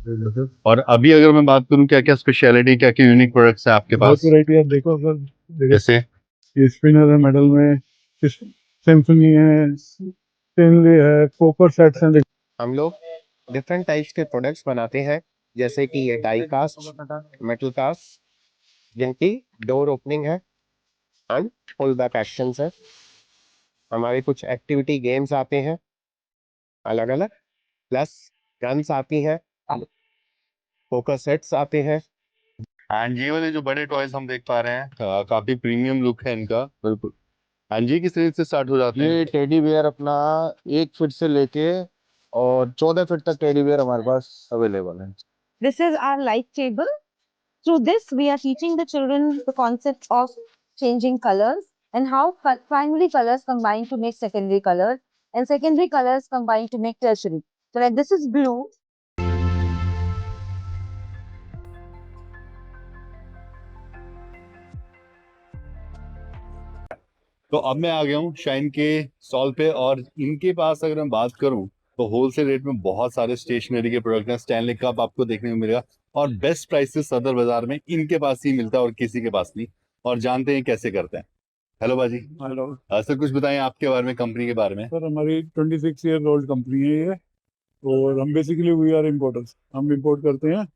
और अभी अगर मैं बात करूं क्या क्या स्पेशलिटी क्या क्या यूनिक प्रोडक्ट्स है आपके बहुत पास? वैरायटी आप देखो अगर जैसे ये स्पिनर है मेडल में, सिम्फनी है, स्टेनली है, पोकर सेट्स हैं। हम लोग डिफरेंट टाइप्स के प्रोडक्ट्स बनाते हैं, जैसे कि ये डाई कास्ट, मेटल कास्ट, जिनकी डोर ओपनिंग है एंड पुल बैक एक्शंस है। हमारे कुछ एक्टिविटी गेम्स आते हैं अलग अलग, प्लस गन्स आती हैं, पोकर सेट्स आते हैं। एंड ये वाले जो बड़े टॉयज हम देख पा रहे हैं काफी प्रीमियम लुक है इनका। बिल्कुल। एंड ये किस रेंज से स्टार्ट हो जाते हैं? ये टेडी बियर अपना 1 फीट से लेके और 14 फीट तक टेडी बियर हमारे पास अवेलेबल है। This is our light table. Through this, we are teaching the children the concept of changing colors and how primary colors combine to make secondary colors and secondary colors combine to make tertiary. So like this is blue. तो अब मैं आ गया हूँ shine के stall पे, और इनके पास अगर मैं बात करूँ तो होलसेल रेट में बहुत सारे स्टेशनरी के प्रोडक्ट हैं। स्टैनली कप आपको देखने को मिलेगा, और बेस्ट प्राइसेस सदर बाजार में इनके पास ही मिलता है और किसी के पास नहीं। और जानते हैं कैसे करते हैं। हेलो बाजी। हेलो सर, कुछ बताएं आपके बारे में, कंपनी के बारे में। सर, हमारी 26 ईयर ओल्ड कंपनी है ये, और हम बेसिकली वी आर इम्पोर्टर्स, हम इम्पोर्ट करते हैं।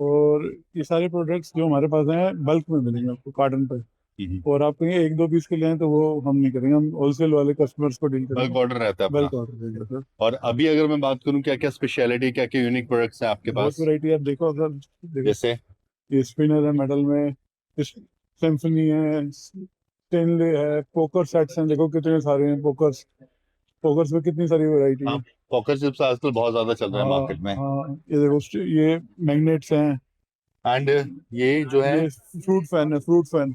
और ये सारे प्रोडक्ट्स जो हमारे पास हैं बल्क में मिलेंगे आपको कार्टन पर। और आप कहीं 1-2 पीस के लिए हैं तो वो हम नहीं करेंगे, हम होलसेल वाले कस्टमर्स को डील करेंगे। बल्क ऑर्डर रहता है बल्क अपना। ऑर्डर देंगे सर। और अभी अगर मैं बात करूं क्या क्या स्पेशलिटी क्या क्या यूनिक प्रोडक्ट्स हैं आपके बहुत पास? वैरायटी आप देखो अगर जैसे ये स्पिनर है मेडल में, सिम्फनी है, स्टेनली है, पोकर सेट्स हैं, देखो कितने सारे हैं पोकर्स। पोकर्स में कितनी सारी वैरायटी है। पॉकर चिप्स आजकल बहुत ज्यादा चल रहा है हाँ मार्केट में। हाँ, ये देखो ये मैग्नेट्स हैं। एंड ये जो है ये फ्रूट फैन है, फ्रूट फैन,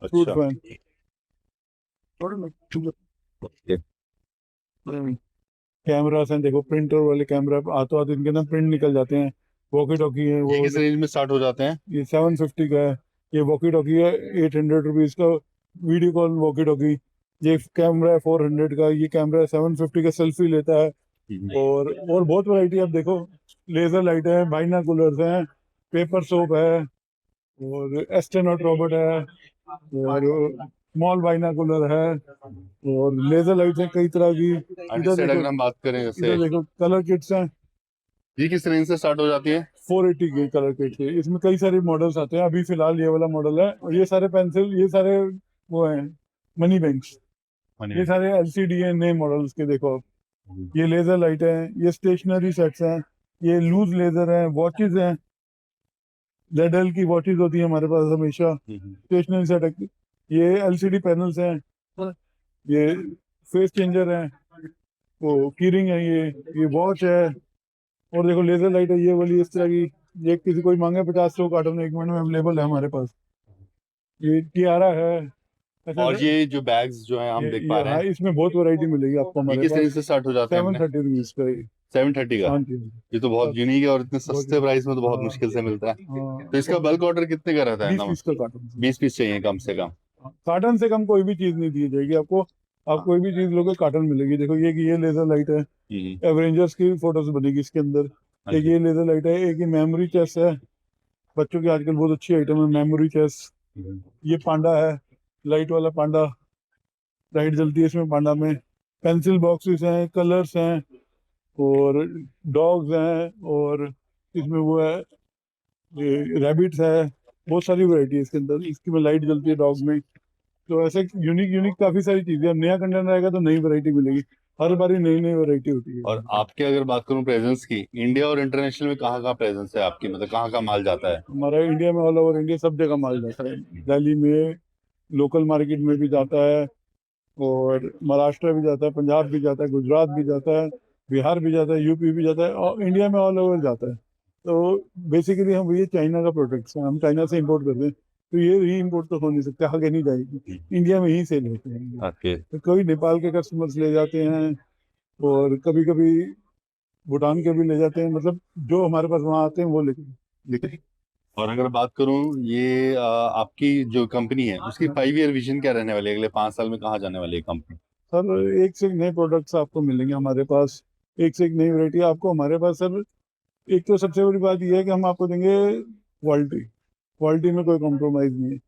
फ्रूट अच्छा। फैन। कैमरास हैं, देखो प्रिंटर वाले कैमरा, हाथों हाथ इनके ना प्रिंट निकल जाते हैं। वॉकी टॉकी है ये वो, किस रेंज में स्टार्ट हो जाते हैं? ये 750 का है। ये वॉकी टॉकी है 800 रुपीज़ का, वीडियो कॉल वॉकी टॉकी। ये कैमरा है 400 का, ये कैमरा 750 का, सेल्फी लेता है। और बहुत वैरायटी आप देखो, लेजर लाइट है, बाइनाकुलर्स हैं, पेपर सोप है, और एस्ट्रोनॉट रोबोट है, और स्मॉल बाइनाकुलर है, और लेजर लाइट है कई तरह की। एंड इधर इस साइड देखो, अगर हम बात करें जैसे, इधर देखो कलर किट्स हैं। ये किस रेंज से स्टार्ट हो जाती है? 480 के कलर किट के, इसमें कई सारे मॉडल्स आते हैं। अभी फिलहाल ये वाला मॉडल है, और ये सारे पेंसिल, ये सारे वो हैं मनी बैंक्स। ये सारे एलसीडी है नए मॉडल्स के, देखो ये लेजर लाइट है, ये स्टेशनरी सेट्स हैं, ये लूज लेजर हैं, वॉचेस हैं। लेडल की वॉचेस होती है हमारे पास हमेशा, स्टेशनरी सेट। ये एलसीडी पैनल्स हैं, ये फेस चेंजर है, वो कीरिंग है, ये वॉच है। और देखो लेजर लाइट है ये वाली, इस तरह की। ये किसी कोई मांगे 50-100 कार्टून 1 मिनट में अवेलेबल है हमारे पास। ये टियारा है। अच्छा और ये जो बैग्स जो है हम देख पा रहे हाँ, हैं, इसमें बहुत वैरायटी मिलेगी आपको ये हमारे किस रेंज पास। से स्टार्ट हो जाते हैं अपने? 730 रुपीज का ये। 730 का? हाँ जी। ये तो बहुत यूनिक है, और इतने बहुत सस्ते प्राइस में तो बहुत हाँ, मुश्किल से मिलता है। हाँ, तो इसका बल्क ऑर्डर कितने का रहता है 20 ना? पीस का कार्टून। 20 पीस चाहिए कम से कम। कार्टन से कम कोई भी चीज नहीं दी जाएगी आपको। आप कोई भी चीज लोगे कार्टन मिलेगी। देखो ये लेजर लाइट है, एवेंजर्स की फोटोज बनेगी इसके अंदर। एक ये लेजर लाइट है, एक ये मेमोरी चेस है, बच्चों की आजकल बहुत अच्छी आइटम है मेमोरी चेस। ये पांडा है, लाइट वाला पांडा, लाइट जलती है इसमें पांडा में। पेंसिल बॉक्सेस हैं, कलर्स हैं, और डॉग्स हैं, और इसमें वो है, ये रैबिट्स है। बहुत सारी वैरायटी है इसके अंदर, इसकी में लाइट जलती है डॉग्स में। तो ऐसे यूनिक यूनिक काफी सारी चीजें। अब नया कंटेंट आएगा तो नई वैरायटी मिलेगी, हर बारी नई नई वैरायटी होती है। और आपके अगर बात करूं प्रेजेंस की, इंडिया और इंटरनेशनल में कहाँ कहाँ प्रेजेंस है आपकी, मतलब कहाँ कहाँ माल जाता है? हमारा इंडिया में, ऑल ओवर इंडिया सब जगह माल जाता है। दिल्ली में लोकल मार्केट में भी जाता है, और महाराष्ट्र भी जाता है, पंजाब भी जाता है, गुजरात भी जाता है, बिहार भी जाता है, यूपी भी जाता है, और इंडिया में ऑल ओवर जाता है। तो बेसिकली हम ये चाइना का प्रोडक्ट्स हैं, हम चाइना से इंपोर्ट करते हैं। तो ये री इम्पोर्ट तो हो नहीं सकता, आगे नहीं जाएगी, इंडिया में ही सेल होते हैं। ओके। तो कभी नेपाल के कस्टमर्स ले जाते हैं, और कभी कभी भूटान के भी ले जाते हैं। मतलब जो हमारे पास वहाँ आते हैं वो लेके। और अगर बात करूं ये आपकी जो कंपनी है उसकी 5 ईयर विजन क्या रहने वाली है, अगले 5 साल में कहाँ जाने वाली है कंपनी? सर एक से एक नए प्रोडक्ट्स आपको मिलेंगे हमारे पास, एक से एक नई वैरायटी आपको हमारे पास। सर एक तो सबसे बड़ी बात यह है कि हम आपको देंगे क्वालिटी, क्वालिटी में कोई कॉम्प्रोमाइज नहीं है,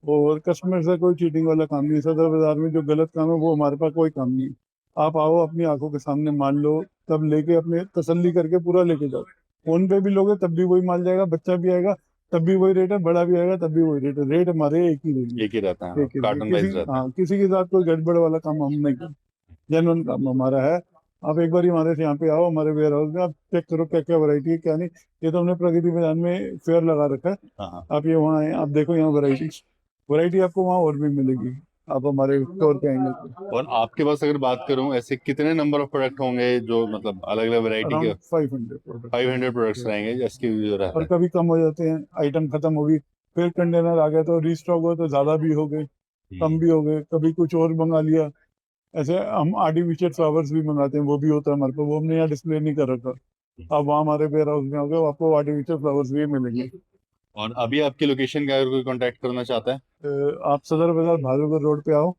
और कस्टमर से कोई चीटिंग वाला काम नहीं है। सदर बाजार में जो गलत काम है वो हमारे पास कोई काम नहीं है। आप आओ, अपनी आंखों के सामने मान लो, तब लेके अपने तसल्ली करके पूरा लेके जाओ। फोन पे भी लोगे तब भी वही माल जाएगा, बच्चा भी आएगा तब भी वही रेट है, बड़ा भी आएगा तब भी वही रेट है। रेट हमारे एक ही रहेंगे, एक ही रहता है, एक ही कार्टन रहेंगे। वाइज रहता है। हाँ, किसी के साथ कोई गड़बड़ वाला काम हम नहीं करते, जेन्युइन काम हमारा है। आप एक बार हमारे से यहाँ पे आओ, हमारे वेयर हाउस में, आप चेक करो क्या क्या वैरायटी है क्या नहीं। ये तो हमने प्रगति मैदान में फेयर लगा रखा है, हाँ हाँ। आप ये वहाँ आए, आप देखो यहाँ वैरायटी, वैरायटी आपको वहाँ और भी मिलेगी, आप हमारे स्टोर पे आएंगे तो। और आपके पास अगर बात करूं, ऐसे कितने नंबर ऑफ प्रोडक्ट होंगे जो मतलब अलग अलग वैरायटी के? अराउंड 500 प्रोडक्ट, 500 प्रोडक्ट्स रहेंगे जिसके जो रहता और है। कभी कम हो जाते हैं, आइटम खत्म हो गई, फिर कंटेनर आ गया तो रीस्टॉक हो तो ज्यादा भी हो गए, कम भी हो गए, कभी कुछ और मंगा लिया। ऐसे हम आर्टिफिशियल फ्लावर्स भी मंगाते हैं, वो भी होता है हमारे पास, वो हमने यहाँ डिस्प्ले नहीं कर रखा। आप वहाँ हमारे वेयर हाउस में आओगे, आपको आर्टिफिशियल फ्लावर्स भी मिलेंगे। और अभी आपकी लोकेशन का अगर कोई कांटेक्ट करना चाहता है? आप सदर बाजार भागलपुर रोड पे आओ,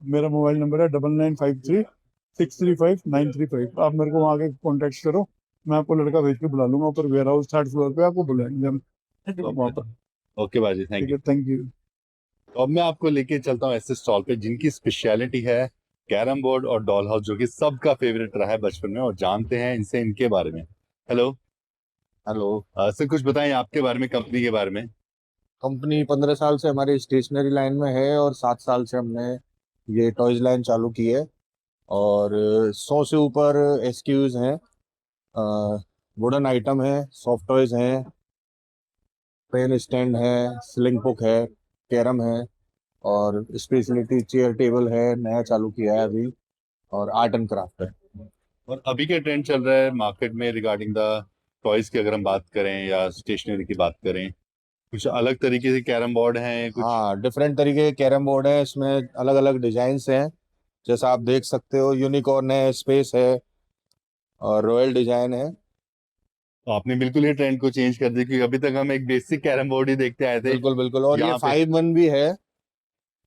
मेरा मोबाइल नंबर है 9953 635 935। आप मेरे को वहाँ आके कॉन्टेक्ट करो, मैं आपको लड़का भेज के बुला लूंगा, ऊपर वेयर हाउस 3rd फ्लोर पे आपको बुलाएंगे हम, तो आप वहाँ पर। ओके बाजी, थैंक ठीक यू। है, थैंक यू। तो अब मैं आपको लेके चलता हूँ ऐसे स्टॉल पे जिनकी स्पेशलिटी है कैरम बोर्ड और डॉल हाउस, जो कि सबका फेवरेट रहा है बचपन में, और जानते हैं इनसे इनके बारे में। हेलो। हेलो। सर कुछ बताएं आपके बारे में, कंपनी के बारे में। कंपनी 15 साल से हमारी स्टेशनरी लाइन में है और 7 साल से हमने ये टॉयज लाइन चालू की है, और 100 से ऊपर एसक्यूज हैं। वुडन आइटम है, सॉफ्ट टॉयज हैं, पेन स्टैंड है, स्लिंग पुक है, कैरम है, और स्पेशलिटी चेयर टेबल है, नया चालू किया है अभी, और आर्ट एंड क्राफ्ट है। और अभी क्या ट्रेंड चल रहा है मार्केट में रिगार्डिंग द टॉयज की अगर हम बात करें या स्टेशनरी की बात करें, कुछ अलग तरीके से कैरम बोर्ड हैं कुछ? हाँ, डिफरेंट तरीके के कैरम बोर्ड है, इसमें अलग अलग डिजाइन हैं, जैसा आप देख सकते हो। यूनिकॉर्न है, स्पेस है, और रॉयल डिजाइन है। तो आपने बिल्कुल ही ट्रेंड को चेंज कर दिया, क्योंकि अभी तक हम एक बेसिक कैरम बोर्ड ही देखते आए थे। बिल्कुल बिल्कुल, और ये यहाँ पे 5-1 भी है।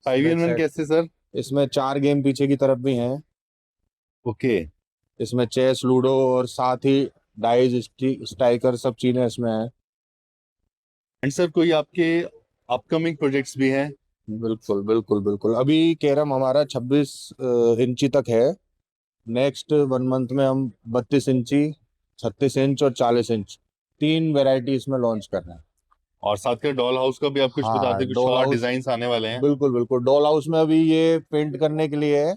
5-in-1 कैसे सर? इसमें 4 गेम पीछे की तरफ भी हैं। ओके। इसमें चेस, लूडो, और साथ ही डाइज, स्ट्राइकर, सब चीजें इसमें हैं। एंड सर कोई आपके अपकमिंग प्रोजेक्ट्स भी हैं? बिल्कुल बिल्कुल बिल्कुल, अभी कैरम हमारा 26 इंची तक है। नेक्स्ट 1 मंथ में हम 32 इंची, 36 इंच और 40 इंच 3 वेराइटी इसमें लॉन्च कर रहे हैं। और साथ के डॉल हाउस का भी आप कुछ बता हाँ, दें, कुछ डॉल और हाउस, डिजाइन आने वाले हैं? बिल्कुल बिल्कुल। डॉल हाउस में अभी ये पेंट करने के लिए है,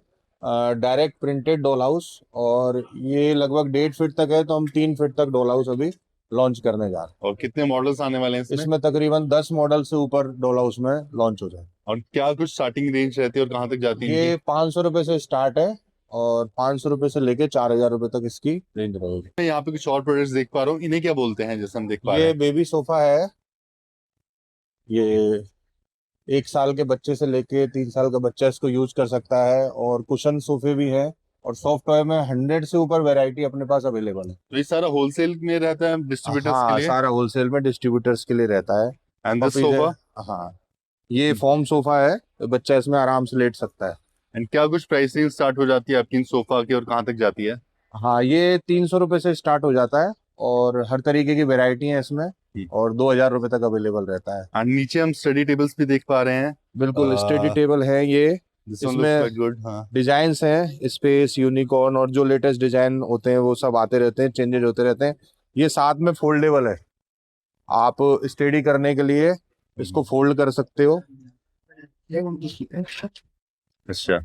डायरेक्ट प्रिंटेड डॉल हाउस, और ये लगभग 1.5 फीट तक है, तो हम 3 फीट तक डॉल हाउस अभी लॉन्च करने जा रहे हैं। और कितने मॉडल्स आने वाले हैं इसमें? इसमें तकरीबन 10 मॉडल से ऊपर डॉल हाउस में लॉन्च हो जाए। और क्या कुछ स्टार्टिंग रेंज रहती है और कहाँ तक जाती है ये इनकी? 500 रुपये से स्टार्ट है, और 500 रुपये से लेके 4000 रुपये तक इसकी रेंज रहेगी। मैं यहाँ पे कुछ और प्रोडक्ट्स देख पा रहा हूँ, इन्हें क्या बोलते हैं जैसे हम देख पा रहे ये हैं? बेबी सोफा है। ये 1 साल के बच्चे से लेके 3 साल का बच्चा इसको यूज कर सकता है, और कुशन सोफे भी हैं, और सॉफ्ट टॉय में 100 से ऊपर वैरायटी अपने पास अवेलेबल है। तो ये सारा होलसेल में रहता है डिस्ट्रीब्यूटर्स के हाँ, लिए? सारा होलसेल में डिस्ट्रीब्यूटर्स के लिए रहता है। एंड दिस पपीज है। सोफा? हाँ, ये फॉर्म सोफा है, तो बच्चा इसमें आराम से लेट सकता है। एंड क्या कुछ प्राइसिंग स्टार्ट हो जाती है आपकी इन सोफा की और कहाँ तक जाती है? हाँ, ये 300 रुपये से स्टार्ट हो जाता है, और हर तरीके की वैरायटी है इसमें, और 2000 रुपये तक अवेलेबल रहता है। एंड नीचे हम स्टडी टेबल्स भी देख पा रहे हैं। बिल्कुल, स्टडी टेबल है ये। दिस वन लुक्स इसमें क्वाइट गुड। हाँ। डिजाइन्स हैं, स्पेस, यूनिकॉर्न, और जो लेटेस्ट डिजाइन होते हैं वो सब आते रहते हैं, चेंजेस होते रहते हैं। ये साथ में फोल्डेबल है, आप स्टडी करने के लिए इसको फोल्ड कर सकते हो। अच्छा।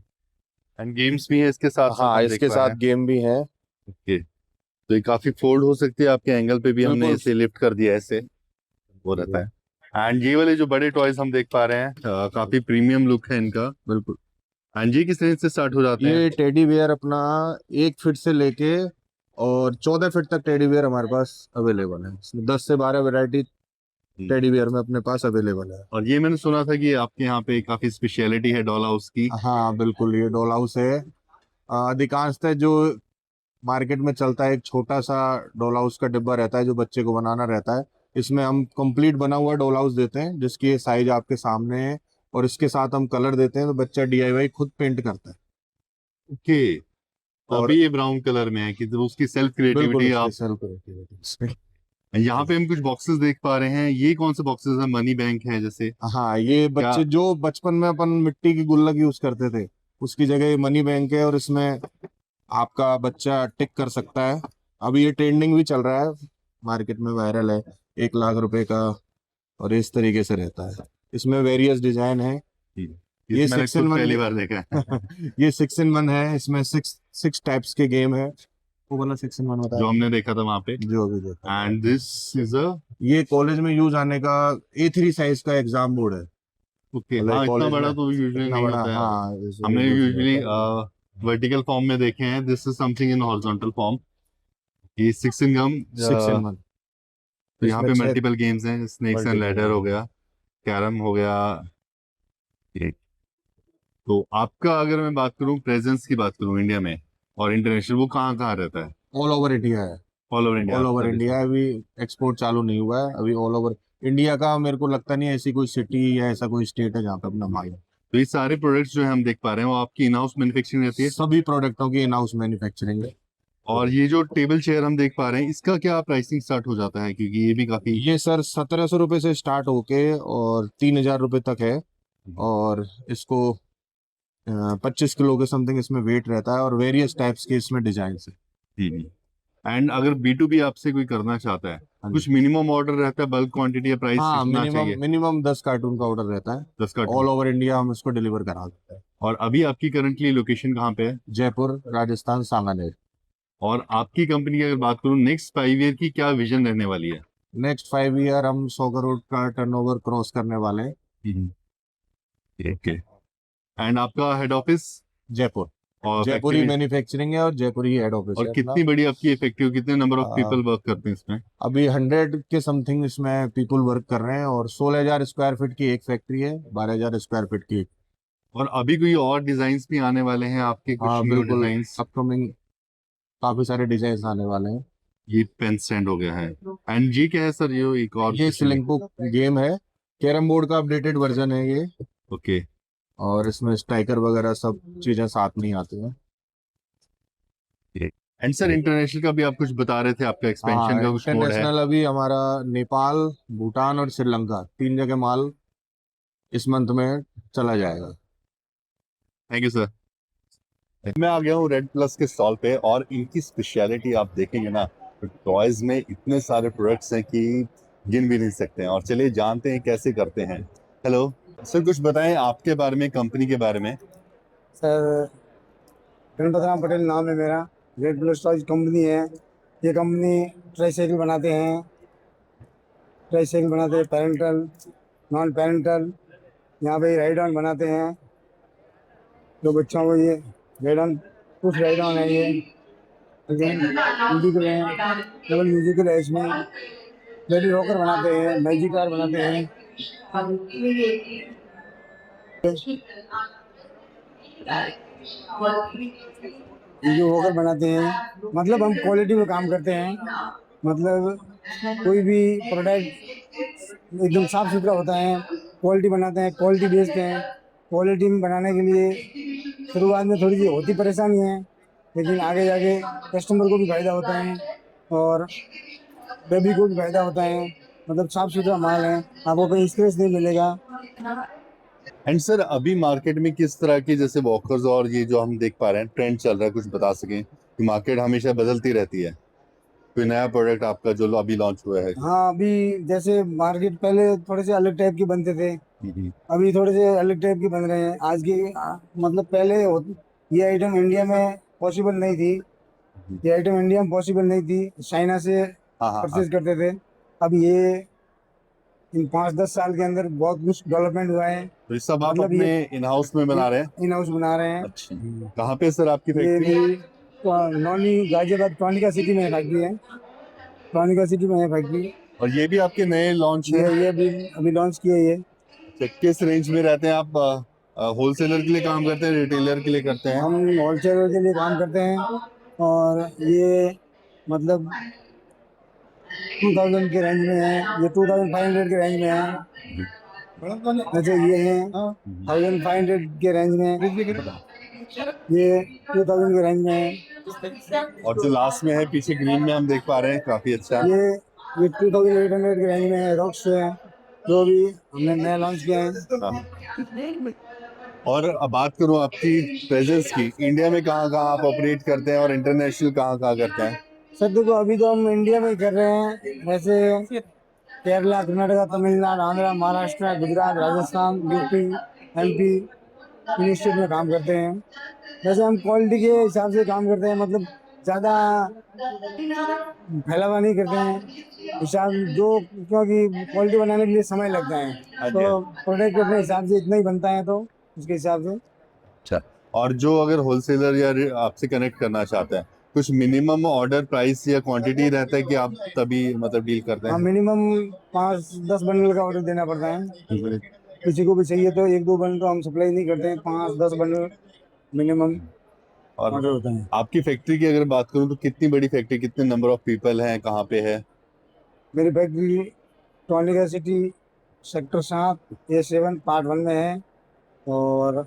एंड गेम्स भी है इसके साथ साथ हाँ, हम देख इसके पा साथ रहे हैं। गेम भी है। ओके। तो ये काफी फोल्ड हो सकती है, आपके एंगल पे भी हमने बिल्कुल। इसे लिफ्ट कर दिया है, ऐसे वो रहता है। एंड ये वाले जो बड़े टॉयज हम देख पा रहे हैं, काफी प्रीमियम लुक है इनका। बिल्कुल, एंड ये किस रेंज से स्टार्ट हो जाते हैं? ये टेडी बियर अपना 1 फीट से लेके और 14 फीट तक टेडी बियर हमारे पास अवेलेबल है। इसमें 10 से 12 वैरायटी टेडी बियर में अपने पास अवेलेबल है। और ये मैंने सुना था कि आपके यहाँ पे काफी स्पेशलिटी है डॉल हाउस की। हाँ बिल्कुल, ये डॉल हाउस है। अधिकांशतः जो मार्केट में चलता है, एक छोटा सा डॉल हाउस का डिब्बा रहता है जो बच्चे को बनाना रहता है, इसमें हम कंप्लीट बना हुआ डॉल हाउस देते हैं, जिसकी साइज आपके सामने है, और इसके साथ हम कलर देते हैं, तो बच्चा डीआईवाई खुद पेंट करता है। ओके। तो और अभी ये ब्राउन कलर में है कि तो उसकी सेल्फ बिल्कुल, क्रिएटिविटी इसके आप। सेल यहाँ पे हम कुछ बॉक्सेस देख पा रहे हैं, ये कौन से बॉक्सेस है? मनी बैंक है जैसे? हाँ, ये क्या? बच्चे जो बचपन में अपन मिट्टी की गुल्लक यूज करते थे, उसकी जगह ये मनी बैंक है, और इसमें आपका बच्चा टिक कर सकता है। अभी ये ट्रेंडिंग भी चल रहा है, मार्केट में वायरल है, 1 लाख रुपए का, और इस तरीके से रहता है। इसमें वेरियस डिजाइन है। ये मैंने 6 in खुद 1 पहली बार देखा है। ये 6 in 1 है। इसमें सिक्स टाइप्स के गेम है। वो वाला 6 in 1 होता जो है, हमने देखा था वहां पे। जो अभी देखा। एंड दिस इज अ ये कॉलेज में यूज आने का A3 साइज का एग्जाम बोर्ड है। ओके। मतलब हाँ, इतना कॉलेज बड़ा में तो यूजुअली इतना नहीं बड़ा, होता है। हाँ, हमने यूज नहीं यूजुअली होता। वर्टिकल फॉर्म में देखे हैं, this is something in horizontal form. ये 6 in 1। 6 in 1। तो यहाँ इसमें पे 6 मल्टीपल गेम्स हैं, स्नेक्स एंड मल्टीपल लैडर हो गया, कैरम हो गया। ये तो आपका, अगर मैं बात करूँ प्रेजेंस की, बात करूँ इंडिया में और इंटरनेशनल, वो कहाँ कहाँ रहता है? ऑल ओवर इंडिया है। All over India all over आपका इंडिया business? अभी एक्सपोर्ट चालू नहीं हुआ है। अभी ऑल ओवर इंडिया का मेरे को लगता नहीं है ऐसी कोई सिटी या ऐसा कोई स्टेट है जहाँ पे अपना माल है। तो ये सारे प्रोडक्ट्स जो है हम देख पा रहे हैं, वो आपकी इन हाउस मैन्युफैक्चरिंग रहती है? सभी प्रोडक्टों की इन हाउस मैन्युफैक्चरिंग है। और ये जो टेबल चेयर हम देख पा रहे हैं, इसका क्या प्राइसिंग स्टार्ट हो जाता है? क्योंकि ये भी काफी। ये सर 1700 रुपये से स्टार्ट होके और 3000 रुपये तक है। और इसको 25 किलो के समथिंग इसमें वेट रहता है, और वेरियस टाइप्स के इसमें डिजाइन है। एंड अगर B2B आपसे कोई करना चाहता है, हाँ कुछ जी। मिनिमम ऑर्डर रहता है, बल्क क्वांटिटी या प्राइस हाँ, कितना मिनिमम चाहिए? मिनिमम 10 कार्टून का ऑर्डर रहता है। 10 का। ऑल ओवर इंडिया हम इसको डिलीवर करा देते हैं। और अभी आपकी करंटली लोकेशन कहाँ पे है? जयपुर, राजस्थान, सांगानेर। और आपकी कंपनी की अगर बात करूँ, नेक्स्ट 5 ईयर की क्या विजन रहने वाली है? नेक्स्ट 5 ईयर हम 100 करोड़ का टर्नओवर क्रॉस करने वाले हैं। ओके। एंड आपका हेड ऑफिस जयपुर। और जयपुरी factory- मैन्युफैक्चरिंग है और जयपुरी हेड ऑफिस और है अपना। कितनी बड़ी आपकी इफेक्टिव, कितने number of uh, people work करते हैं इसमें? अभी 100 के समथिंग इसमें पीपल वर्क कर रहे हैं, और 16,000 स्क्वायर फीट की एक फैक्ट्री है, 12,000 स्क्वायर फीट की। और अभी कोई और डिजाइन भी आने वाले हैं आपके, कुछ हाँ, न्यू बिल्कुल। डिजाइन? अपकमिंग काफी सारे डिजाइन आने वाले हैं। ये पेन स्टैंड हो गया है। एंड ये क्या है सर? ये एक और ये सिलिंको गेम है, कैरम बोर्ड का अपडेटेड वर्जन है ये। ओके। और इसमें स्ट्राइकर वगैरह सब चीजें साथ में ही आती हैं। एंड सर इंटरनेशनल का भी आप कुछ बता रहे थे, आपका एक्सपेंशन हाँ, का कुछ मोड है? इंटरनेशनल अभी हमारा नेपाल, भूटान और श्रीलंका 3 जगह माल इस मंथ में चला जाएगा। Thank you sir. मैं आ गया हूँ रेड प्लस के स्टॉल पे, और इनकी स्पेशलिटी आप देखेंगे ना, तो टॉयज में इतने सारे प्रोडक्ट्स हैं कि गिन भी नहीं सकते हैं। और चलिए जानते हैं कैसे करते हैं। हेलो सर, कुछ बताएं आपके बारे में, कंपनी के बारे में। सर गणपत राम पटेल नाम है मेरा। रेड प्लस टॉयज कंपनी है। ये कंपनी ट्राईसाइकिल बनाते हैं, पेरेंटल, नॉन पेरेंटल। यहाँ पे राइड ऑन बनाते हैं जो बच्चों को, ये राइड ऑन, कुछ राइड ऑन है ये, म्यूजिकल है, केवल म्यूजिकल है। इसमें लेडी रॉकर बनाते हैं, मैजिक कार बनाते हैं। ये जो वॉकर बनाते हैं, मतलब हम क्वालिटी में काम करते हैं। मतलब कोई भी प्रोडक्ट एकदम साफ सुथरा होता है, क्वालिटी बनाते हैं, क्वालिटी बेचते हैं। क्वालिटी में बनाने के लिए शुरुआत में थोड़ी सी होती परेशानी है, लेकिन आगे जाके कस्टमर को भी फायदा होता है और बेबी को भी फायदा होता है। मतलब साफ सुथरा माल है, आपको कहीं स्क्रैच नहीं मिलेगा। एंड सर अभी मार्केट में किस तरह की, जैसे वॉकर्स और ये जो हम देख पा रहे हैं ट्रेंड चल रहा है, कुछ बता सकें? कि मार्केट हमेशा बदलती रहती है, कोई नया प्रोडक्ट आपका जो अभी लॉन्च हुआ है? हाँ, अभी जैसे मार्केट पहले थोड़े से अलग टाइप के बनते थे, अभी थोड़े से अलग टाइप के बन रहे हैं। आज की मतलब पहले ये आइटम इंडिया में पॉसिबल नहीं थी, ये आइटम इंडिया में पॉसिबल नहीं थी, चाइना से हाँ। परचेज करते थे। अब ये इन 5-10 साल के अंदर बहुत कुछ डेवलपमेंट हुआ है। तो ये सब आप मतलब अपने इन हाउस में बना रहे हैं? इन हाउस बना रहे हैं। अच्छा, कहाँ पे सर आपकी ये फैक्ट्री? भी नॉनी गाजियाबाद टॉनिका सिटी में फैक्ट्री है, टॉनिका सिटी में है फैक्ट्री। और ये भी आपके नए लॉन्च है? ये अभी लॉन्च किए ये। तो किस रेंज में रहते हैं आप? होलसेलर के लिए काम करते हैं, रिटेलर के लिए करते हैं? हम होलसेलर के लिए काम करते हैं, और ये मतलब 2000 के रेंज में है, ये 2500 के रेंज में है। अच्छा, ये है 1500 के रेंज में, ये 2000 के रेंज में है। और जो लास्ट में है पीछे ग्रीन में हम देख पा रहे हैं, काफी अच्छा है। ये ये 2800 के रेंज में है, रॉक्स है जो भी हमने नया लॉन्च किया है। और अब बात करूं आपकी प्रेजेंस की, इंडिया में कहाँ कहाँ आप ऑपरेट करते हैं और इंटरनेशनल कहाँ कहाँ करते हैं? सर देखो अभी तो हम इंडिया में ही कर रहे हैं, वैसे केरला, कर्नाटका, तमिलनाडु, आंध्रा, महाराष्ट्र, गुजरात, राजस्थान, यूपी, एमपी इन स्टेट में काम करते हैं। वैसे हम क्वालिटी के हिसाब से काम करते हैं, मतलब ज़्यादा फैलावा नहीं करते हैं हिसाब जो, क्योंकि क्वालिटी बनाने के लिए समय लगता है, हाँ जी, तो प्रोडक्ट अपने हिसाब से इतना ही बनता है, तो उसके हिसाब से। अच्छा। और जो अगर होलसेलर या आपसे कनेक्ट करना चाहते हैं, कुछ मिनिमम ऑर्डर प्राइस या क्वांटिटी रहता है कि आप तभी मतलब डील करते हाँ, हैं? मिनिमम 5-10 बंडल का ऑर्डर देना पड़ता है। किसी को भी चाहिए तो 1-2 बंडल तो हम सप्लाई नहीं करते हैं, 5-10 बंडल मिनिमम और ऑर्डर होता है। आपकी फैक्ट्री की अगर बात करूं तो कितनी बड़ी फैक्ट्री, कितने नंबर ऑफ पीपल हैं, कहाँ पे है? मेरी factory Tronica city sector 7 A7 part 1 में है, और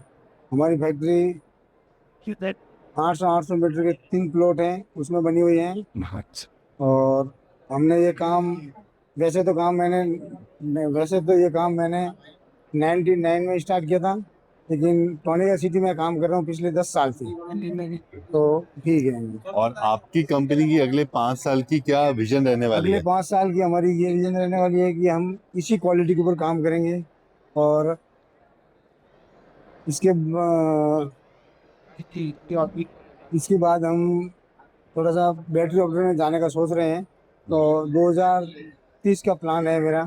हमारी फैक्ट्री 800 मीटर के 3 प्लॉट हैं उसमें बनी हुई है। और हमने ये काम, वैसे तो ये काम मैंने 99 में स्टार्ट किया था, लेकिन टॉनिका सिटी में काम कर रहा हूँ पिछले 10 साल से, तो ठीक है। और आपकी कंपनी की अगले 5 साल की क्या विजन रहने वाली अगले है? 5 साल की हमारी ये विजन रहने वाली है कि हम इसी क्वालिटी के ऊपर काम करेंगे, और इसके इसके बाद हम थोड़ा सा बैटरी ऑपरेटर में जाने का सोच रहे हैं, तो 2030 का प्लान है मेरा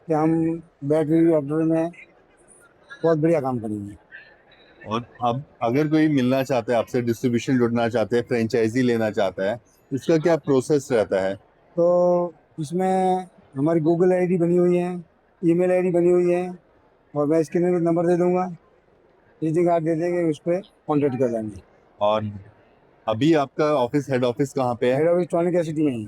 कि हम बैटरी ऑपरेटर में बहुत बढ़िया काम करेंगे। और अब अगर कोई मिलना चाहता है आपसे, डिस्ट्रीब्यूशन जुड़ना चाहते हैं, फ्रेंचाइजी लेना चाहता है, उसका क्या प्रोसेस रहता है? तो इसमें हमारी गूगल आईडी बनी हुई है, ईमेल आईडी बनी हुई है, और मैं स्क्रीन में नंबर दे दूंगा, विजिटिंग कार्ड दे देंगे, उस पर कॉन्टेक्ट कर लेंगे। और अभी आपका ऑफिस, हेड ऑफिस कहाँ पे है? हेड ऑफिस टॉनिका सिटी में ही।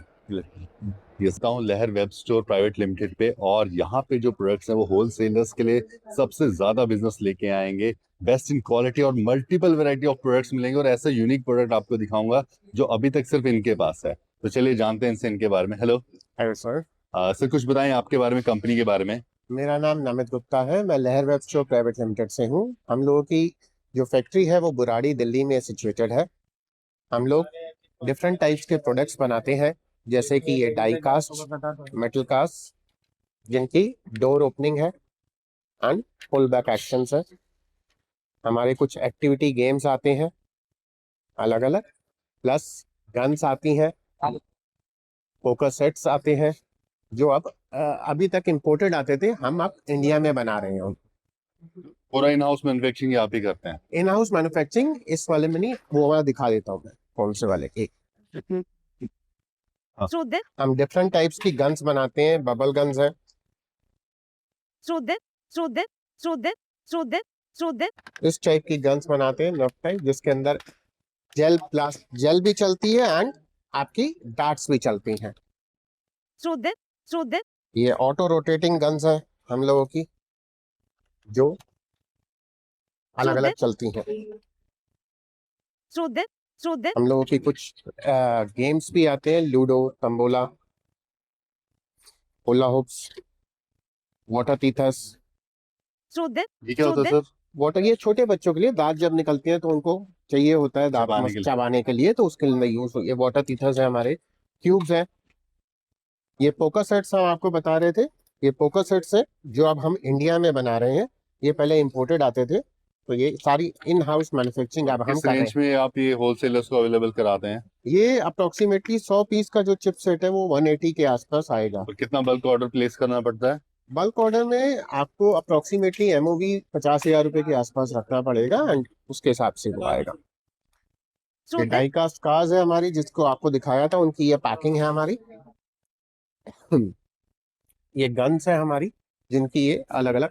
इसका हूँ लहर वेब स्टोर प्राइवेट लिमिटेड पे, और यहाँ पे जो प्रोडक्ट्स हैं वो होलसेलर्स के लिए सबसे ज्यादा बिजनेस लेके आएंगे। बेस्ट इन क्वालिटी और मल्टीपल वैरायटी ऑफ प्रोडक्ट्स मिलेंगे, और ऐसा यूनिक प्रोडक्ट आपको दिखाऊंगा जो अभी तक सिर्फ इनके पास है। तो चलिए जानते हैं इनसे इनके बारे में। हेलो हेलो सर, सर, कुछ बताएं आपके बारे में, कंपनी के बारे में। मेरा नाम नमित गुप्ता है। मैं लहर वेब स्टोर प्राइवेट लिमिटेड से हूँ। हम लोगों की जो फैक्ट्री है वो बुराड़ी दिल्ली में सिचुएटेड है। हम लोग डिफरेंट टाइप्स के प्रोडक्ट्स बनाते हैं, जैसे कि ये डाई कास्ट, मेटल कास्ट, जिनकी डोर ओपनिंग है एंड पुल बैक एक्शंस है। हमारे कुछ एक्टिविटी गेम्स आते हैं अलग अलग, प्लस गन्स आती हैं, पोकर सेट्स आते हैं जो अब अभी तक इंपोर्टेड आते थे, हम अब इंडिया में बना रहे हैं। पूरा इन हाउस मैन्युफैक्चरिंग आप ही करते हैं? इन हाउस मैन्युफैक्चरिंग इस वाले में नहीं, वो वाला दिखा देता हूँ मैं, कौन से वाले एक। Through this, हम डिफरेंट टाइप्स की गन्स बनाते हैं। बबल गन्स है, through this, through this, through this, through this, through this, इस टाइप की गन्स बनाते हैं, नफ टाइप, जिसके अंदर जेल भी चलती है एंड आपकी डार्ट्स भी चलती हैं। through this, through this, ये ऑटो रोटेटिंग गन्स है हम लोगों की, जो अलग अलग चलती हैं। through this, through this, हम लोगों की कुछ गेम्स भी आते हैं, ludo, tambola, hula hoops, water teethers. through this, ये क्या होता है सर? वाटर, ये छोटे बच्चों के लिए, दांत जब निकलते हैं तो उनको चाहिए होता है दांत चबाने के लिए। चबाने के लिए, तो उसके लिए यूज हो। ये वाटर तीथर्स है, हमारे क्यूब्स हैं। ये पोकर सेट्स हम आपको बता रहे थे, ये पोकर सेट्स है जो अब हम इंडिया में बना रहे हैं। ये पहले इंपोर्टेड आते थे, तो ये सारी इन हाउस मैन्युफैक्चरिंग अब हम किस कर रहे रेंज में आप ये होलसेलर्स को अवेलेबल कराते हैं? हैं। ये अप्रोक्सीमेटली 100 पीस का जो चिप सेट है वो 180 के आसपास आएगा। और कितना बल्क ऑर्डर प्लेस करना पड़ता है? बल्क ऑर्डर में आपको अप्रोक्सीमेटली एमओवी 50,000 रुपए के आसपास रखना पड़ेगा, एंड उसके हिसाब से वो आएगा। through ये this, डाई कास्ट कार्स है हमारी, जिसको आपको दिखाया था, उनकी ये पैकिंग है हमारी। ये गन्स है हमारी, जिनकी ये अलग अलग,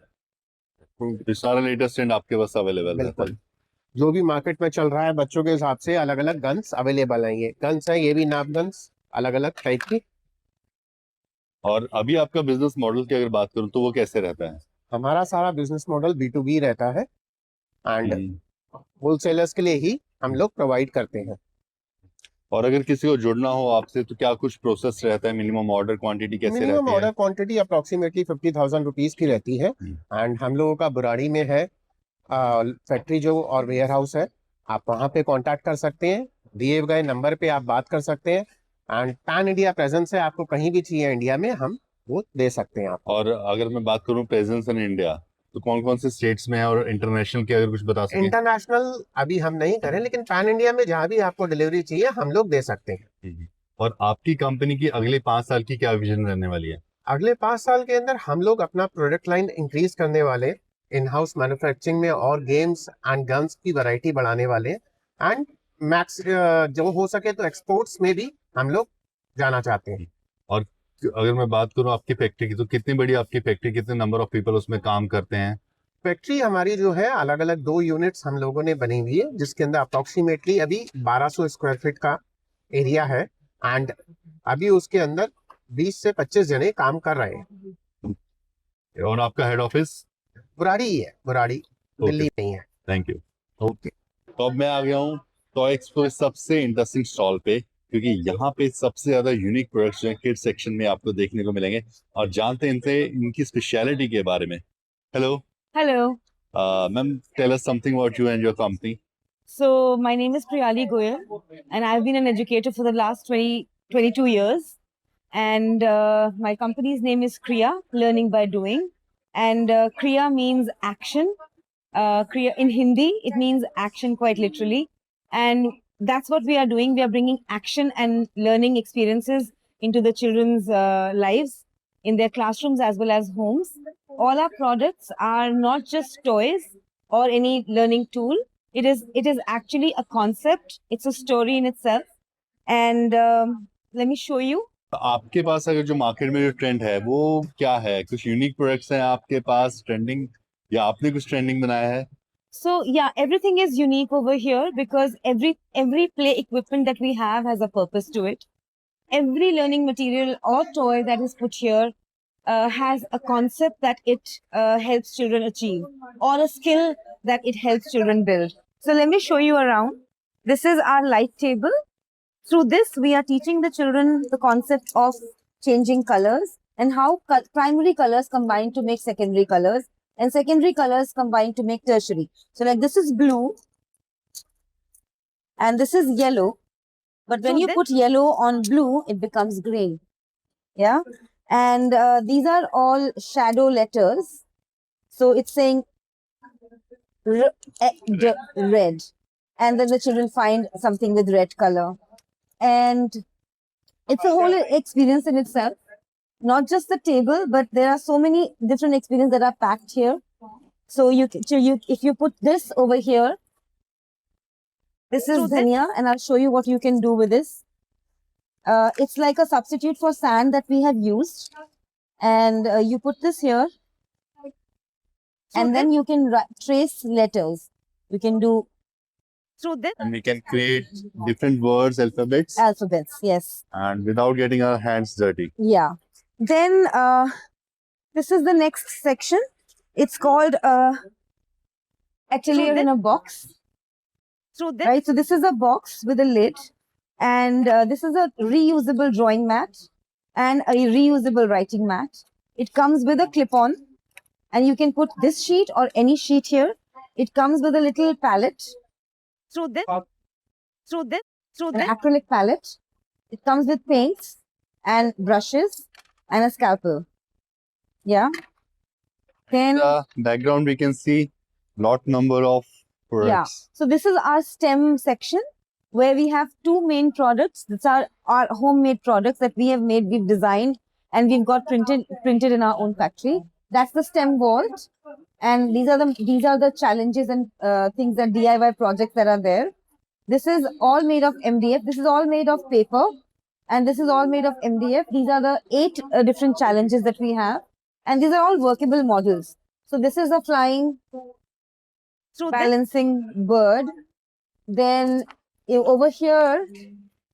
ये सारा लेटेस्ट ट्रेंड आपके पास अवेलेबल है? बिल्कुल जो भी मार्केट में चल रहा है बच्चों के हिसाब से अलग अलग गन्स अवेलेबल हैं। ये गन्स है, ये भी नाप गन्स अलग अलग टाइप की। और अभी आपका बिजनेस मॉडल की अगर बात करूं तो वो कैसे रहता है? हमारा सारा बिजनेस मॉडल B2B रहता है, एंड होलसेलर्स के लिए ही हम लोग प्रोवाइड करते हैं। और अगर किसी को जुड़ना हो आपसे तो क्या कुछ प्रोसेस रहता है, मिनिमम ऑर्डर क्वांटिटी कैसे मिनिमम रहती है? ऑर्डर क्वांटिटी अप्रोक्सीमेटली 50,000 रुपीज की रहती है। एंड हम लोगों का बुराड़ी में है फैक्ट्री जो और वेयर हाउस है, आप वहाँ पे कांटेक्ट कर सकते हैं, दिए गए नंबर पे आप बात कर सकते हैं। एंड पैन इंडिया प्रेजेंस है, आपको कहीं भी चाहिए इंडिया में हम वो दे सकते हैं आपको। और अगर मैं बात करूं प्रेजेंस इन इंडिया, तो कौन कौन से स्टेट्स में है, और इंटरनेशनल की अगर कुछ बता सकें? इंटरनेशनल अभी हम नहीं करें, लेकिन पैन इंडिया में जहाँ भी आपको डिलीवरी चाहिए हम लोग दे सकते हैं। और आपकी कंपनी की अगले 5 साल की क्या विजन रहने वाली है? अगले 5 साल के अंदर हम लोग अपना प्रोडक्ट लाइन इंक्रीज करने वाले, इन हाउस मैन्युफैक्चरिंग में और गेम्स एंड गन्स की वैरायटी बढ़ाने वाले, एंड मैक्स जो हो सके तो एक्सपोर्ट्स में भी हम लोग जाना चाहते हैं। और अगर मैं बात करूं आपकी फैक्ट्री की, तो कितनी बड़ी आपकी फैक्ट्री, कितने नंबर ऑफ पीपल उसमें काम करते हैं? फैक्ट्री हमारी जो है अलग अलग 2 यूनिट्स हम लोगों ने बनी हुई है, जिसके अंदर अप्रोक्सीमेटली अभी 1200 स्क्वायर फीट का एरिया है। एंड अभी उसके अंदर 20 से 25 जने काम कर रहे हैं। और आपका हेड ऑफिस? बुराड़ी ही है, बुराड़ी, दिल्ली नहीं है। Thank you. ओके, तो अब मैं आ गया हूँ टॉय एक्सपो के सबसे इंटरेस्टिंग स्टॉल पे, क्योंकि यहाँ पे सबसे ज्यादा यूनिक प्रोडक्ट्स जो हैं किड्स सेक्शन में आपको देखने को मिलेंगे, और जानते हैं इनसे इनकी स्पेशलिटी के बारे में। Hello Hello. Ma'am, tell us something about you and your company. So my name is Priyali Goyal, and I've been an educator for the last 22 years. And my company's name is Kriya, Learning by Doing. And Kriya means action. Kriya in Hindi, it means action quite literally. And that's what we are doing. We are bringing action and learning experiences into the children's lives in their classrooms as well as homes. All our products are not just toys or any learning tool. It is actually a concept. It's a story in itself. And let me show you. आपके पास अगर जो market में जो trend है वो क्या है? कुछ यूनिक प्रोडक्ट्स हैं आपके पास ट्रेंडिंग, या आपने कुछ ट्रेंडिंग बनाया है? So yeah, everything is unique over here because every play equipment that we have has a purpose to it. Every learning material or toy that is put here has a concept that it helps children achieve, or a skill that it helps children build. So let me show you around. This is our light table. Through this, we are teaching the children the concept of changing colors and how primary colors combine to make secondary colors, and secondary colors combine to make tertiary. So like this is blue and this is yellow, but when you put yellow on blue, it becomes green. Yeah. And these are all shadow letters. So it's saying red. And then the children find something with red color. And it's a whole experience in itself. Not just the table, but there are so many different experiences that are packed here. So if you put this over here, this is Zania, and I'll show you what you can do with this. It's like a substitute for sand that we have used. And you put this here, and then you can trace letters. You can do through this. And we can create different words, alphabets, Yes. and without getting our hands dirty. Yeah. Then this is the next section. It's called Atelier in a Box. Right. So this is a box with a lid, and this is a reusable drawing mat and a reusable writing mat. It comes with a clip-on, and you can put this sheet or any sheet here. It comes with a little palette. An acrylic palette. It comes with paints and brushes and a scalpel. Yeah. Then The background we can see lot number of products. so this is our STEM section where we have two main products. These are our homemade products that we have made, we've designed, and we've got printed in our own factory. That's the STEM vault, and these are the challenges and things that DIY projects that are there. This is all made of MDF. This is all made of paper, and this is all made of MDF. These are the 8 different challenges that we have, and these are all workable models. So this is a flying balancing bird. Then over here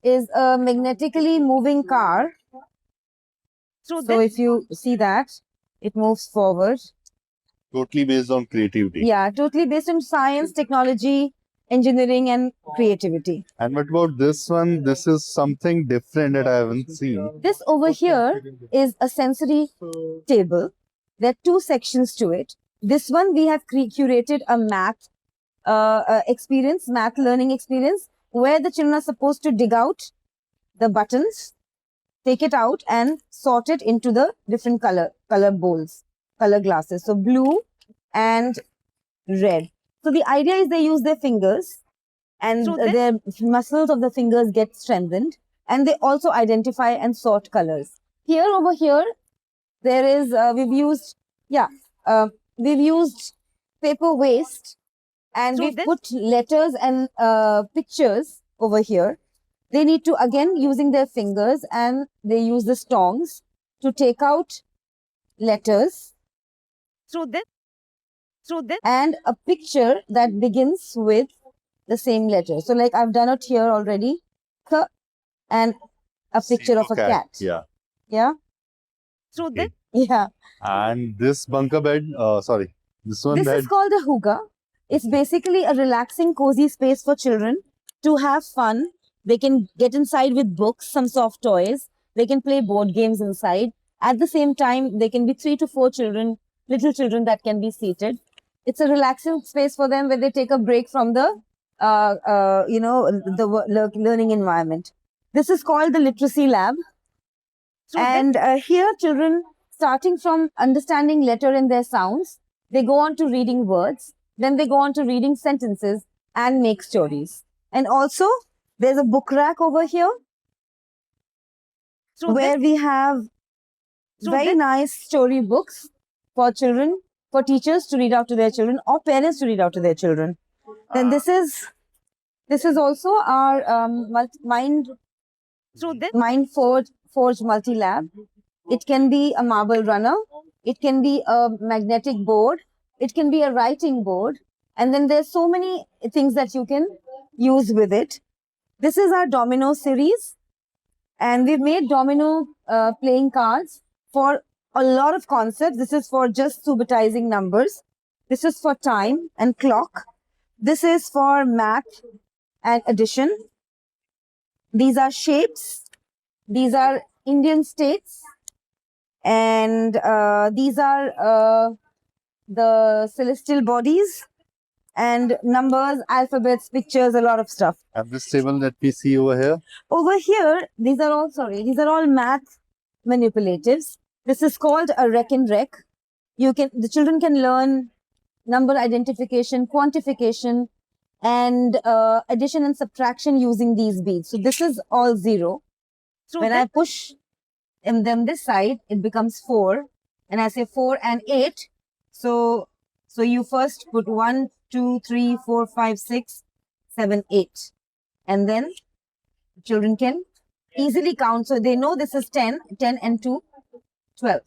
is a magnetically moving car. So if you see that, it moves forward. Totally based on creativity. Yeah, totally based on science, technology, engineering and creativity. And what about this one? This is something different that I haven't seen. This over here is a sensory table. There are two sections to it. This one we have curated a math math learning experience, where the children are supposed to dig out the buttons, take it out and sort it into the different color bowls, color glasses. So blue and red. So the idea is they use their fingers, and their muscles of the fingers get strengthened, and they also identify and sort colors. Here, over here, there is, we've used paper waste, and we've put letters and pictures over here. They need to, again, using their fingers, and they use the tongs to take out letters through this, and a picture that begins with the same letter. So like I've done it here already, K, and a picture of a cat. Yeah. Yeah. Okay. Yeah. And this bunker bed, this one This bed. is called a hooga. It's basically a relaxing, cozy space for children to have fun. They can get inside with books, some soft toys. They can play board games inside. At the same time, they can be 3 to 4 children, little children that can be seated. It's a relaxing space for them where they take a break from the, learning environment. This is called the literacy lab. And here, children, starting from understanding letter and their sounds, they go on to reading words. Then they go on to reading sentences and make stories. And also, there's a book rack over here where we have very nice story books for children, for teachers to read out to their children, or parents to read out to their children. Then this is also our Mind Forge multi-lab. It can be a marble runner. It can be a magnetic board. It can be a writing board. And then there's so many things that you can use with it. This is our domino series. And we've made domino playing cards for a lot of concepts. This is for just subitizing numbers. This is for time and clock. This is for math and addition. These are shapes. These are Indian states. And these are the celestial bodies, and numbers, alphabets, pictures, a lot of stuff. And this table that we see over here. Over here, these are all math manipulatives. This is called a rec and rec. The children can learn number identification, quantification, and addition and subtraction using these beads. So this is all 0. When I push them this side, it becomes 4. And I say 4 and 8. So you first put 1, 2, 3, 4, 5, 6, 7, 8. And then children can easily count. So they know this is 10 and 2, 12.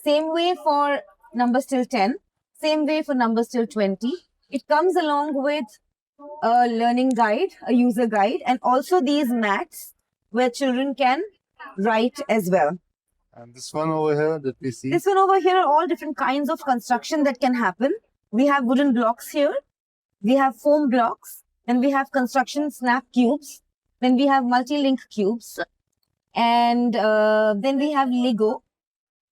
Same way for numbers till 10. Same way for numbers till 20. It comes along with a learning guide, a user guide, and also these mats where children can write as well. And this one over here that we see. This one over here are all different kinds of construction that can happen. We have wooden blocks here. We have foam blocks. Then we have construction snap cubes. Then we have multi-link cubes. And then we have Lego.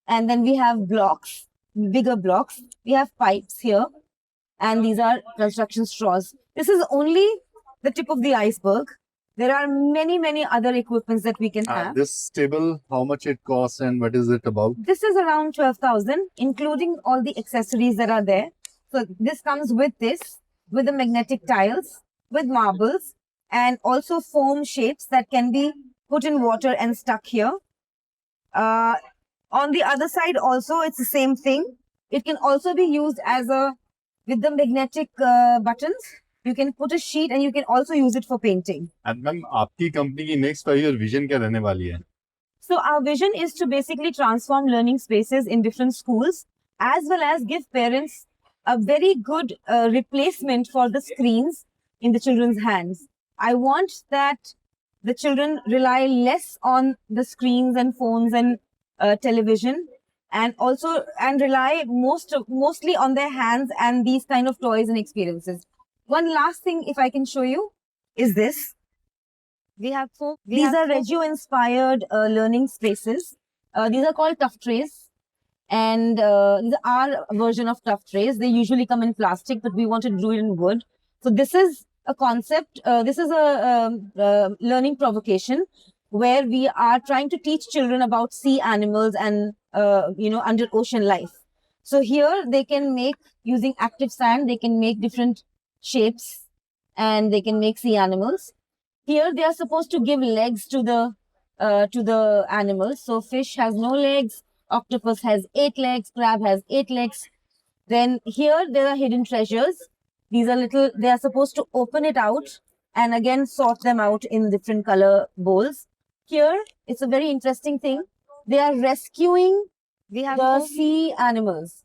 And then we have blocks, bigger blocks. We have pipes here. And these are construction straws. This is only the tip of the iceberg. There are many, many other equipments that we can have. This table, how much it costs and what is it about? This is around 12,000, including all the accessories that are there. So this comes with with the magnetic tiles, with marbles, and also foam shapes that can be put in water and stuck here. On the other side also, it's the same thing. It can also be used with the magnetic buttons. You can put a sheet and you can also use it for painting. And ma'am, आपकी company की next 5 year vision क्या रहने वाली है? So our vision is to basically transform learning spaces in different schools, as well as give parents a very good replacement for the screens in the children's hands. I want that the children rely less on the screens and phones and television, and rely mostly on their hands and these kind of toys and experiences. One last thing, if I can show you, is this. These are Reggio-inspired learning spaces. These are called tough trays. And these are our version of tough trays. They usually come in plastic, but we want to do it in wood. So this is a concept. This is a learning provocation where we are trying to teach children about sea animals and under ocean life. So here they can make, using active sand, they can make different shapes and they can make sea animals. Here they are supposed to give legs to the animals. So fish has no legs, octopus has 8 legs, crab has 8 legs. Then here there are hidden treasures. These are they are supposed to open it out and again sort them out in different color bowls. Here, it's a very interesting thing. They are rescuing the sea animals.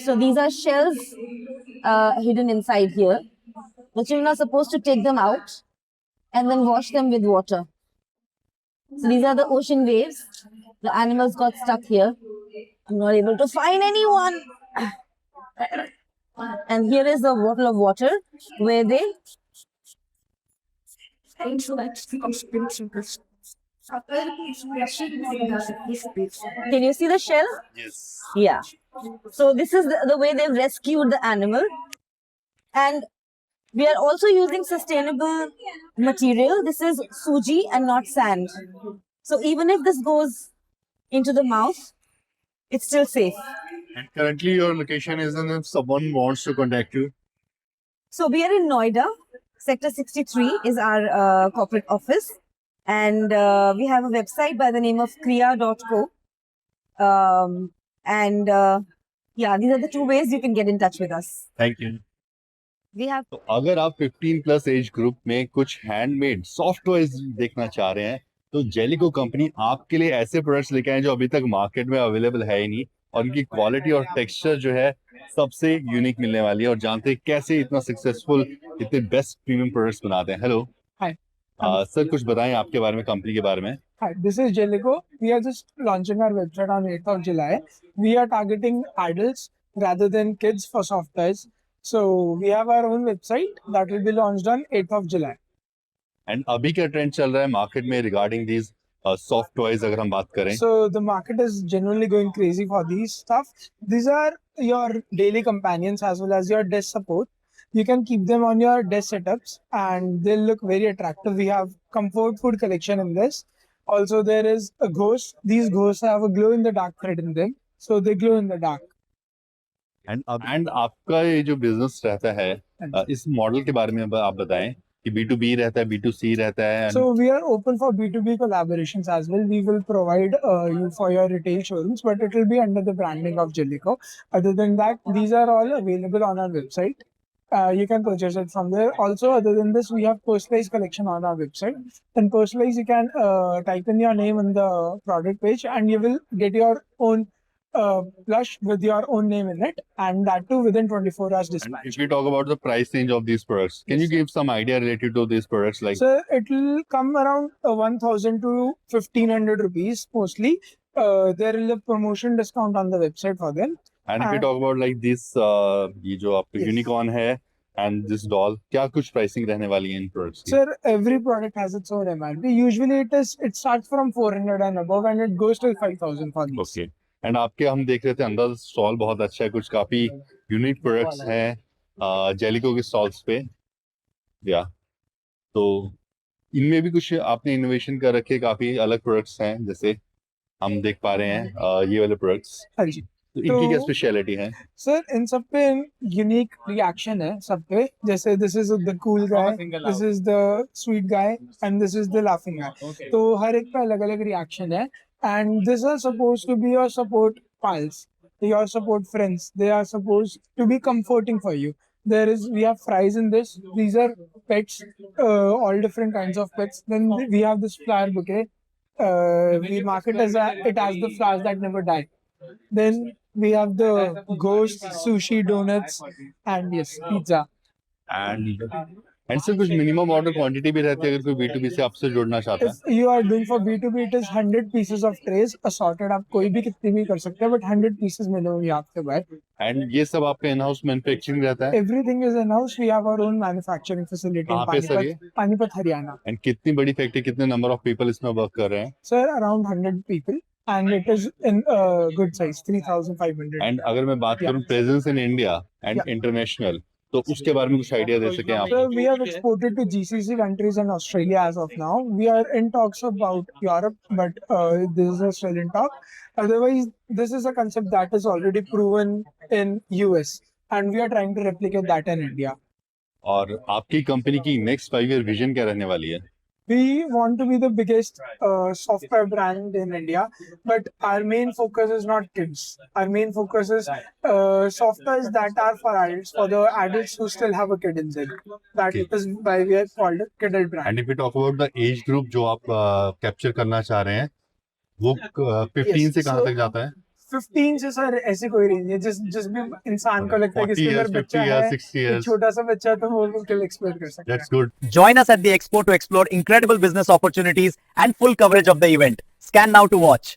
So these are shells hidden inside here. The children are supposed to take them out and then wash them with water. So these are the ocean waves. The animals got stuck here. I'm not able to find anyone. And here is the bottle of water where they can you see the shell? Yes. Yeah. So this is the way they've rescued the animal. And we are also using sustainable material. This is suji and not sand. So even if this goes into the mouth, it's still safe. And currently your location is in if someone wants to contact you. So we are in Noida. Sector 63 is our corporate office. And we have a website by the name of kriya.co. Yeah, these are the two ways you can get in touch with us. Thank you. We have तो अगर आप 15 plus age group में कुछ handmade soft toys देखना चाह रहे हैं तो जेलिको कंपनी आपके लिए ऐसे प्रोडक्ट्स लेके आए जो अभी तक मार्केट में अवेलेबल है ही नहीं और उनकी क्वालिटी और टेक्सचर जो है सबसे यूनिक मिलने वाली है और जानते हैं कैसे इतना सक्सेसफुल इतने बेस्ट प्रीमियम प्रोडक्ट्स बनाते हैं. Hello Hi. सर कुछ बताएं आपके बारे में, कंपनी के बारे में. Hi, this is Jellico. We are just launching our website on 8th of July. We are targeting adults rather than kids for soft toys. So we have our own website that will be launched on 8th of July. And अभी क्या trend चल रहा है market में regarding these soft toys अगर हम बात करें? So the market is generally going crazy for these stuff. These are your daily companions as well as your desk support. You can keep them on your desk setups and they'll look very attractive. We have comfort food collection in this. Also there is a ghost. These ghosts have a glow in the dark thread in them. So they glow in the dark. And आपका ये जो business रहता है इस model के बारे में आप बताएं कि B2B रहता है, B2C रहता है. So we are open for B2B collaborations as well. We will provide you for your retail showrooms, but it will be under the branding of Jellico. Other than that, these are all available on our website. You can purchase it from there. Also, other than this, we have personalized collection on our website. In personalized, you can type in your name on the product page and you will get your own plush with your own name in it, and that too within 24 hours And dispatch. if we talk about the price range of these products, can you give some idea related to these products? Like, So it will come around 1,000 to 1,500 rupees mostly. There is a promotion discount on the website for them. and if we and- talk about like this, ये जो आपका Yes. Unicorn है and this doll, क्या कुछ pricing रहने वाली है इन products की? Sir, every product has its own MRP. Usually it starts from 400 and above and it goes till 5,000 for these. Okay. And आपके हम देख रहे थे अंदर स्टॉल बहुत अच्छा है, कुछ काफी यूनिक प्रोडक्ट्स हैं जेलिको के स्टॉल्स पे. या तो इनमें भी कुछ आपने इनोवेशन कर रखे, काफी अलग प्रोडक्ट्स हैं जैसे हम देख पा रहे हैं ये वाले प्रोडक्ट्स. हाँ जी. तो इनकी क्या तो- स्पेशलिटी है? सर इन सब पे यूनिक रिएक्शन है सब पे. जैसे this is the cool guy, this is the sweet guy and this is the laughing guy. तो हर एक पे अलग अलग रिएक्शन है and this are suppose to be your support pals, your support friends. They are supposed to be comforting for you. We have fries in this. These are pets, all different kinds of pets. Then we have this flower bouquet. We market it as the flowers that never die. Then we have the ghost sushi donuts and yes, pizza. And and sir कुछ minimum order quantity भी रहती है अगर कोई B2B से आपसे जुड़ना चाहता है? If you are doing for B2B, it is 100 pieces of trays assorted. आप कोई भी कितनी भी कर सकते हैं, but 100 pieces मिलेंगे आपके बाहर. एंड ये सब आपका इन हाउस मैन्युफैक्चरिंग रहता है? Everything is in-house. We have our own manufacturing facility in कहाँ पे सर ये? Panipat, Haryana. एंड कितनी बड़ी फैक्ट्री, कितने नंबर ऑफ पीपल इसमें वर्क कर रहे हैं? Sir, around 100 people, and it is in good size, 3,500. And अगर मैं बात Yeah. करूं presence in India and international, तो उसके बारे में कुछ आइडिया दे सकें आप? So we have exported to GCC countries and Australia as of now. We are in talks about Europe, but this is still in talk. Otherwise, this is a concept that is already proven in US, and we are trying to replicate that in India. और आपकी company की next 5 year vision क्या रहने वाली है? We want to be the biggest software brand in India, but our main focus is not kids. Our main focus is softwares that are for adults, for the adults who still have a kid in them. That Okay. is why we are called a Kiddle brand. And if you talk about the age group जो आप capture करना चाह रहे हैं, वो 15 Yes, से कहाँ so- तक जाता है? 15 से सर ऐसी कोई रेंज है जिस भी इंसान को लगता है कि 40 इसके years, अंदर 50 बच्चा years, है, 60 एक years. छोटा सा बच्चा है, तो वो बिल्कुल एक्सप्लोर कर सकता है. That's good. Join us at the expo to explore incredible business opportunities and full coverage of the event. Scan now to watch.